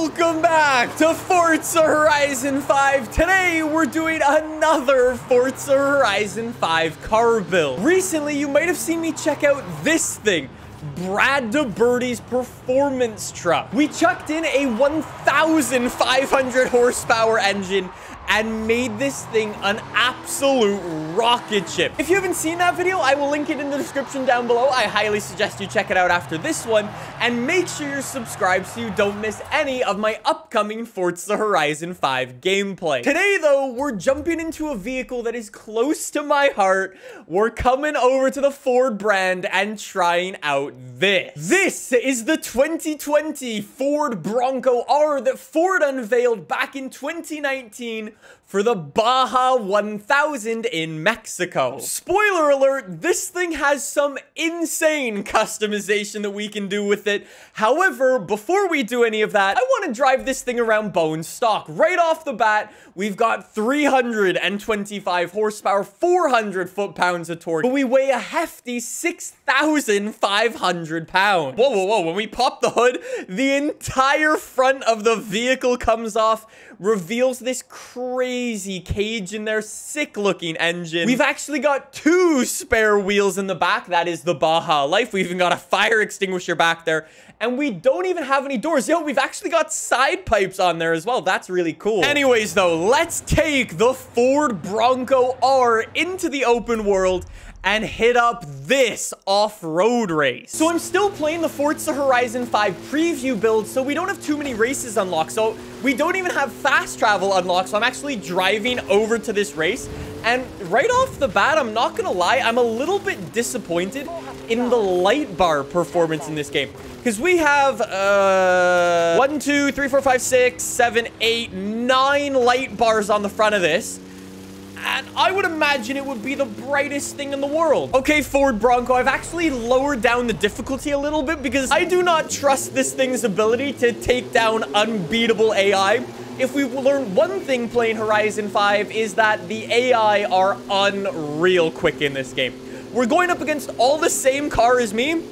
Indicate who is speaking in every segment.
Speaker 1: Welcome back to Forza Horizon 5. Today, we're doing another Forza Horizon 5 car build. Recently, you might have seen me check out this thing, Brad DeBerdy's performance truck. We chucked in a 1,500 horsepower engine and made this thing an absolute rocket ship. If you haven't seen that video, I will link it in the description down below. I highly suggest you check it out after this one, and make sure you're subscribed so you don't miss any of my upcoming Forza Horizon 5 gameplay. Today, though, we're jumping into a vehicle that is close to my heart. We're coming over to the Ford brand and trying out this. This is the 2020 Ford Bronco R that Ford unveiled back in 2019 for the Baja 1000 in Mexico. Spoiler alert, this thing has some insane customization that we can do with it. However, before we do any of that, I want to drive this thing around bone stock. Right off the bat, we've got 325 horsepower, 400 foot-pounds of torque, but we weigh a hefty 6,500 pounds. Whoa, whoa, whoa. When we pop the hood, the entire front of the vehicle comes off, reveals this crazy cage in there, sick-looking engine. We've actually got 2 spare wheels in the back. That is the Baja Life. We even got a fire extinguisher back there, and we don't even have any doors. Yo, we've actually got side pipes on there as well. That's really cool. Anyways, though, let's take the Ford Bronco R into the open world and hit up this off-road race. So I'm still playing the Forza Horizon 5 preview build, so we don't have too many races unlocked. So we don't even have fast travel unlocked, so I'm actually driving over to this race. And right off the bat, I'm not gonna lie, I'm a little bit disappointed in the light bar performance in this game. Because we have, 1, 2, 3, 4, 5, 6, 7, 8, 9 light bars on the front of this. And I would imagine it would be the brightest thing in the world. Okay, Ford Bronco, I've actually lowered down the difficulty a little bit because I do not trust this thing's ability to take down unbeatable AI. If we've learned one thing playing Horizon 5 is that the AI are unreal quick in this game. We're going up against all the same car as me.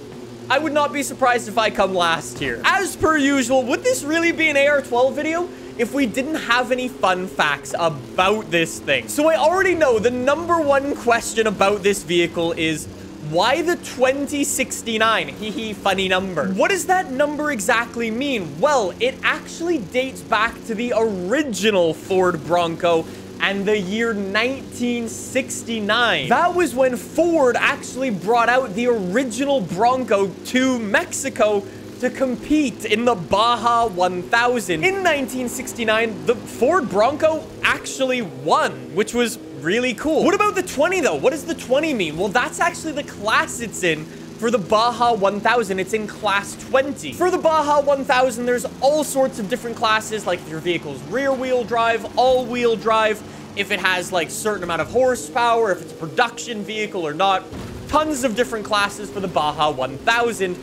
Speaker 1: I would not be surprised if I come last here. As per usual, would this really be an AR-12 video if we didn't have any fun facts about this thing? So I already know the #1 question about this vehicle is, why the 2069? Hee funny number. What does that number exactly mean? Well, it actually dates back to the original Ford Bronco and the year 1969. That was when Ford actually brought out the original Bronco to Mexico to compete in the Baja 1000. In 1969, the Ford Bronco actually won, which was really cool. What about the 20 though? What does the 20 mean? Well, that's actually the class it's in for the Baja 1000. It's in class 20. For the Baja 1000, there's all sorts of different classes, like if your vehicle's rear-wheel drive, all-wheel drive, if it has like certain amount of horsepower, if it's a production vehicle or not. Tons of different classes for the Baja 1000.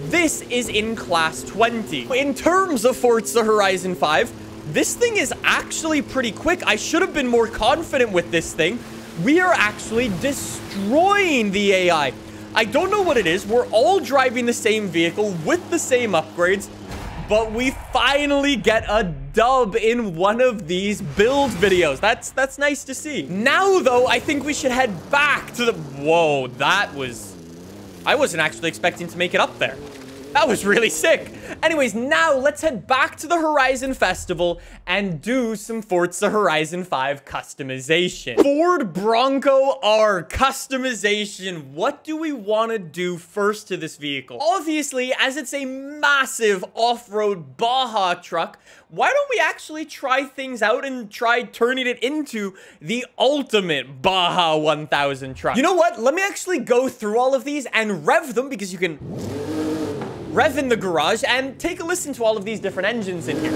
Speaker 1: This is in class 20. In terms of Forza Horizon 5, this thing is actually pretty quick. I should have been more confident with this thing. We are actually destroying the AI. I don't know what it is. We're all driving the same vehicle with the same upgrades, but we finally get a dub in one of these build videos. That's nice to see. Now, though, I think we should head back to the... Whoa, that was... I wasn't actually expecting to make it up there. That was really sick. Anyways, now let's head back to the Horizon Festival and do some Forza Horizon 5 customization. Ford Bronco R customization. What do we want to do first to this vehicle? Obviously, as it's a massive off-road Baja truck, why don't we actually try things out and try turning it into the ultimate Baja 1000 truck? You know what? Let me actually go through all of these and rev them, because you can rev in the garage and take a listen to all of these different engines in here.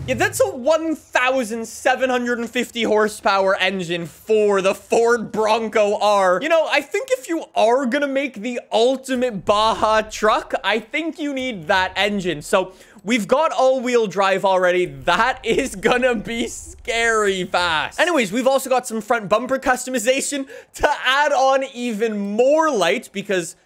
Speaker 1: Yeah, that's a 1,750 horsepower engine for the Ford Bronco R. You know, I think if you are gonna make the ultimate Baja truck, I think you need that engine. So we've got all-wheel drive already. That is gonna be scary fast. Anyways, we've also got some front bumper customization to add on even more light because...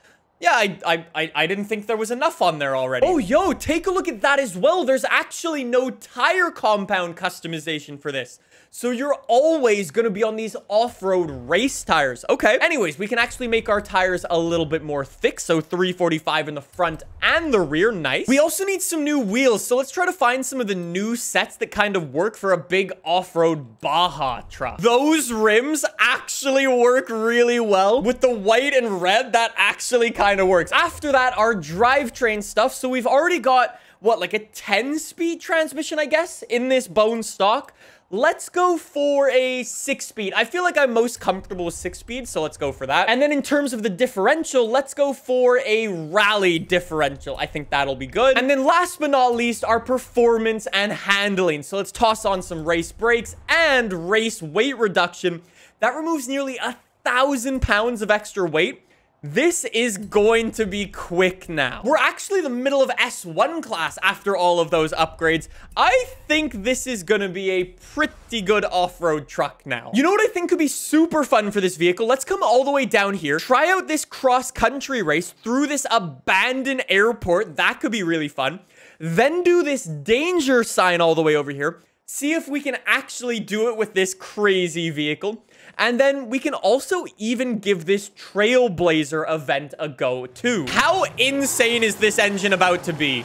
Speaker 1: yeah, I didn't think there was enough on there already. Oh, yo, take a look at that as well. There's actually no tire compound customization for this. So you're always going to be on these off-road race tires. Okay. Anyways, we can actually make our tires a little bit more thick. So 345 in the front and the rear. Nice. We also need some new wheels. So let's try to find some of the new sets that kind of work for a big off-road Baja truck. Those rims actually work really well. With the white and red, that actually kind of works. After that, our drivetrain stuff. So we've already got, what, like a 10-speed transmission, I guess, in this bone stock. Let's go for a 6-speed. I feel like I'm most comfortable with 6-speed, so let's go for that. And then in terms of the differential, let's go for a rally differential. I think that'll be good. And then last but not least, our performance and handling. So let's toss on some race brakes and race weight reduction. That removes nearly 1,000 pounds of extra weight. This is going to be quick now. We're actually the middle of S1 class after all of those upgrades. I think this is going to be a pretty good off-road truck now. You know what I think could be super fun for this vehicle? Let's come all the way down here, try out this cross-country race through this abandoned airport. That could be really fun. Then do this danger sign all the way over here. See if we can actually do it with this crazy vehicle. And then we can also even give this Trailblazer event a go too. How insane is this engine about to be?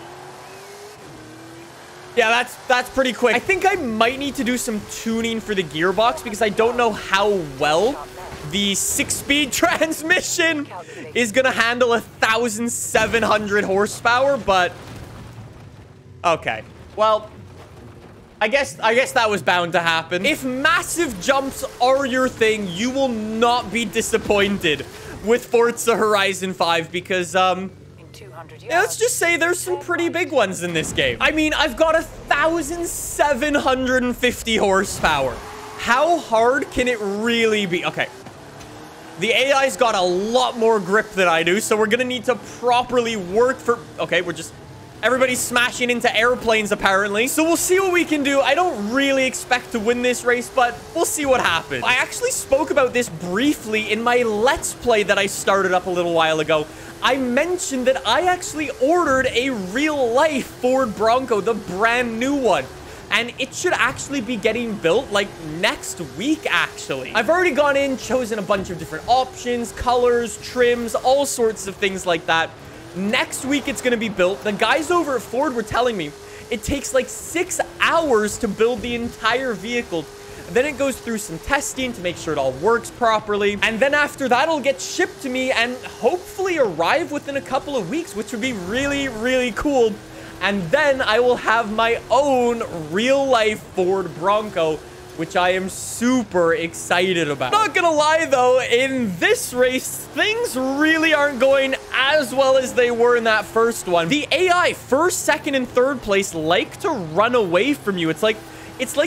Speaker 1: Yeah, that's pretty quick. I think I might need to do some tuning for the gearbox because I don't know how well the 6-speed transmission is gonna handle 1,700 horsepower, but okay. Well, I guess that was bound to happen. If massive jumps are your thing, you will not be disappointed with Forza Horizon 5 because, yeah, let's just say there's some pretty big ones in this game. I mean, I've got 1,750 horsepower. How hard can it really be? Okay. The AI's got a lot more grip than I do, so we're gonna need to properly work for... Okay, we're just... Everybody's smashing into airplanes, apparently. So we'll see what we can do. I don't really expect to win this race, but we'll see what happens. I actually spoke about this briefly in my Let's Play that I started up a little while ago. I mentioned that I actually ordered a real-life Ford Bronco, the brand new one. And it should actually be getting built, like, next week, actually. I've already gone in, chosen a bunch of different options, colors, trims, all sorts of things like that. Next week, it's going to be built. The guys over at Ford were telling me it takes like 6 hours to build the entire vehicle. Then it goes through some testing to make sure it all works properly. And then after that, it'll get shipped to me and hopefully arrive within a couple of weeks, which would be really, really cool. And then I will have my own real-life Ford Bronco, which I am super excited about. Not gonna lie though, in this race, things really aren't going as well as they were in that first one. The AI, first, second, and third place, like to run away from you. It's like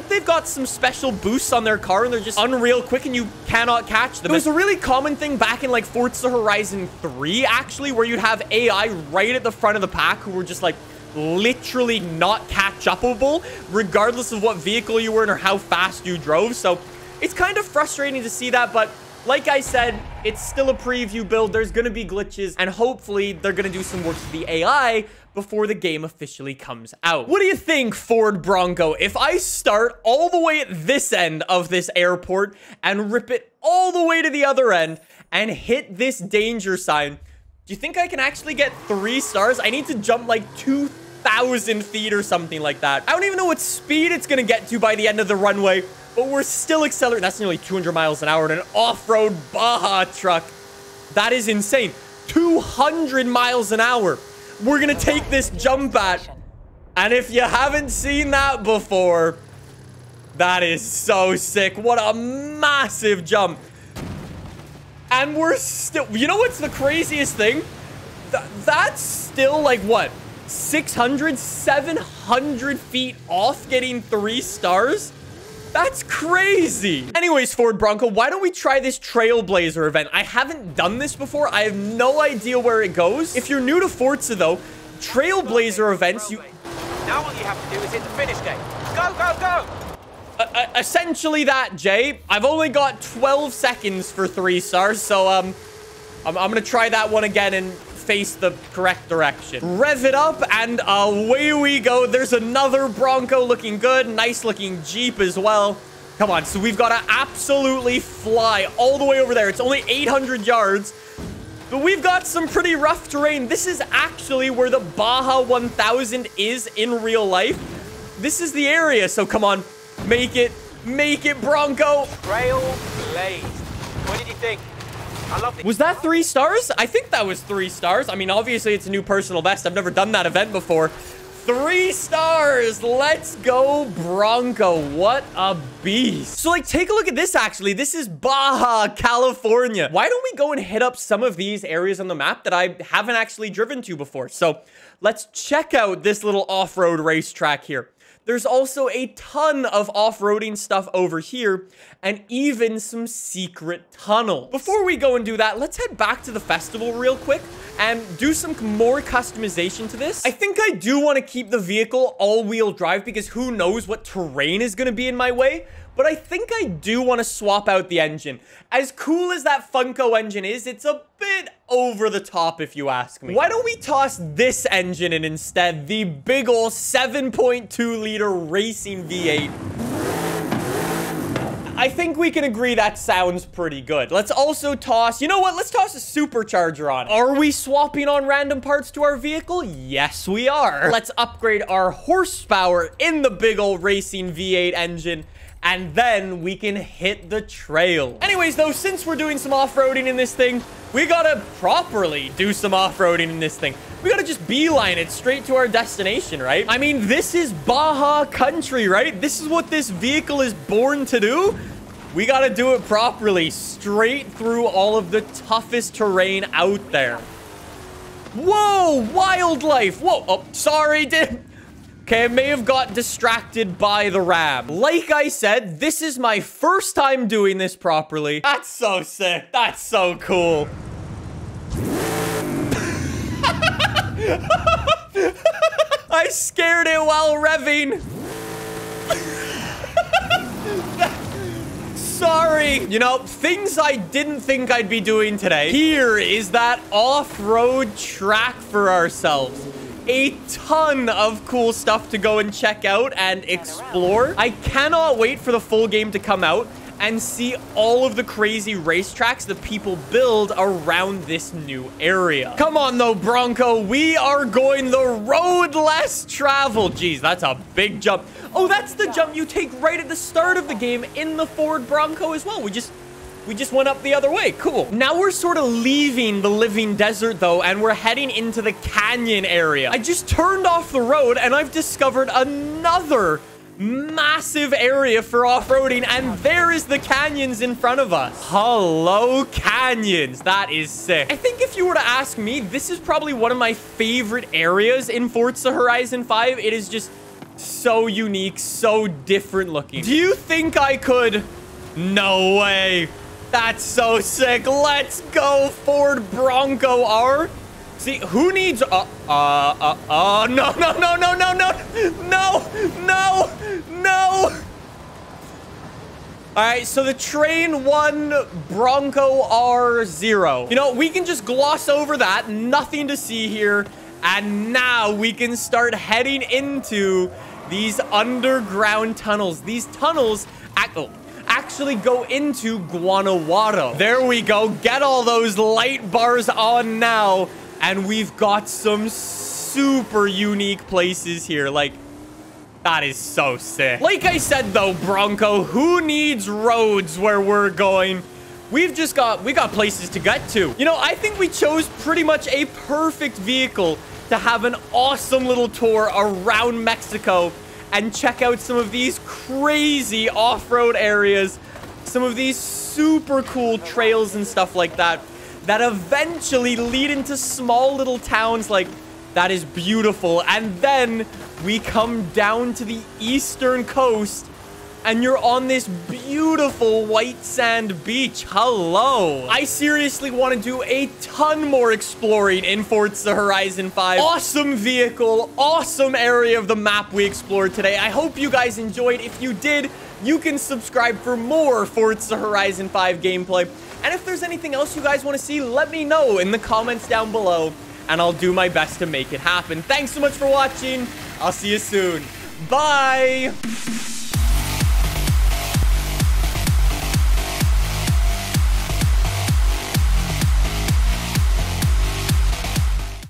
Speaker 1: they've got some special boosts on their car and they're just unreal quick and you cannot catch them. It was a really common thing back in like Forza Horizon 3, actually, where you'd have AI right at the front of the pack who were just like, literally not catch-upable regardless of what vehicle you were in or how fast you drove. So it's kind of frustrating to see that, but like I said, it's still a preview build. There's gonna be glitches and hopefully they're gonna do some work to the AI before the game officially comes out. What do you think, Ford Bronco? If I start all the way at this end of this airport and rip it all the way to the other end and hit this danger sign, do you think I can actually get 3 stars? I need to jump like 2,000 feet or something like that. I don't even know what speed it's gonna get to by the end of the runway, but we're still accelerating. That's nearly 200 miles an hour in an off-road Baja truck. That is insane. 200 miles an hour. We're gonna take this jump at. And if you haven't seen that before, that is so sick. What a massive jump. And we're still... You know what's the craziest thing? That's still, like, what? 600, 700 feet off getting 3 stars? That's crazy. Anyways, Ford Bronco, why don't we try this Trailblazer event? I haven't done this before. I have no idea where it goes. If you're new to Forza, though, Trailblazer events,
Speaker 2: Now all you have to do is hit the finish gate. Go, go, go!
Speaker 1: Essentially that, Jay. I've only got 12 seconds for 3 stars, so, I'm gonna try that one again and face the correct direction. Rev it up, and away we go. There's another Bronco looking good. Nice looking Jeep as well. Come on, so we've got to absolutely fly all the way over there. It's only 800 yards, but we've got some pretty rough terrain. This is actually where the Baja 1000 is in real life. This is the area, so come on. Make it, Bronco.
Speaker 2: Trailblazer. What did you think? I love it.
Speaker 1: Was that 3 stars? I think that was 3 stars. I mean, obviously, it's a new personal best. I've never done that event before. 3 stars. Let's go, Bronco. What a beast. So, like, take a look at this, actually. This is Baja, California. Why don't we go and hit up some of these areas on the map that I haven't actually driven to before? So, let's check out this little off-road racetrack here. There's also a ton of off-roading stuff over here, and even some secret tunnels. Before we go and do that, let's head back to the festival real quick and do some more customization to this. I think I do want to keep the vehicle all-wheel drive because who knows what terrain is going to be in my way. But I think I do want to swap out the engine. As cool as that Funko engine is, it's a bit over the top if you ask me. Why don't we toss this engine in instead? The big ol' 7.2 liter racing V8. I think we can agree that sounds pretty good. Let's also toss, you know what? Let's toss a supercharger on it. Are we swapping on random parts to our vehicle? Yes, we are. Let's upgrade our horsepower in the big ol' racing V8 engine, and then we can hit the trail. Anyways, though, since we're doing some off-roading in this thing, we gotta properly do some off-roading in this thing. We gotta just beeline it straight to our destination, right? I mean, this is Baja country, right? This is what this vehicle is born to do. We gotta do it properly, straight through all of the toughest terrain out there. Whoa, wildlife. Whoa, oh, sorry, Okay, I may have got distracted by the ram. Like I said, this is my first time doing this properly. That's so sick. That's so cool. I scared it while revving. Sorry. You know, things I didn't think I'd be doing today. Here is that off-road track for ourselves. A ton of cool stuff to go and check out and explore. I cannot wait for the full game to come out and see all of the crazy racetracks that people build around this new area. Come on, though, Bronco. We are going the road less traveled. Jeez, that's a big jump. Oh, that's the jump you take right at the start of the game in the Ford Bronco as well. We just went up the other way. Cool. Now we're sort of leaving the living desert, though, and we're heading into the canyon area. I just turned off the road, and I've discovered another massive area for off-roading, and there is the canyons in front of us. Hello, canyons. That is sick. I think if you were to ask me, this is probably one of my favorite areas in Forza Horizon 5. It is just so unique, so different looking. Do you think I could? No way. That's so sick. Let's go, Ford Bronco R. See, who needs... no. All right, so the train won Bronco R0. You know, we can just gloss over that. Nothing to see here. And now we can start heading into these underground tunnels. These tunnels... actually go into Guanajuato. There we go. Get all those light bars on now. And we've got some super unique places here. Like, that is so sick. Like I said, though, Bronco, who needs roads where we're going? We got places to get to. You know, I think we chose pretty much a perfect vehicle to have an awesome little tour around Mexico and check out some of these crazy off-road areas, some of these super cool trails and stuff like that, that eventually lead into small little towns like That is beautiful. And then we come down to the eastern coast, and you're on this beautiful white sand beach. Hello. I seriously want to do a ton more exploring in Forza Horizon 5. Awesome vehicle, awesome area of the map we explored today. I hope you guys enjoyed. If you did, you can subscribe for more Forza Horizon 5 gameplay. And if there's anything else you guys want to see, let me know in the comments down below, and I'll do my best to make it happen. Thanks so much for watching. I'll see you soon. Bye.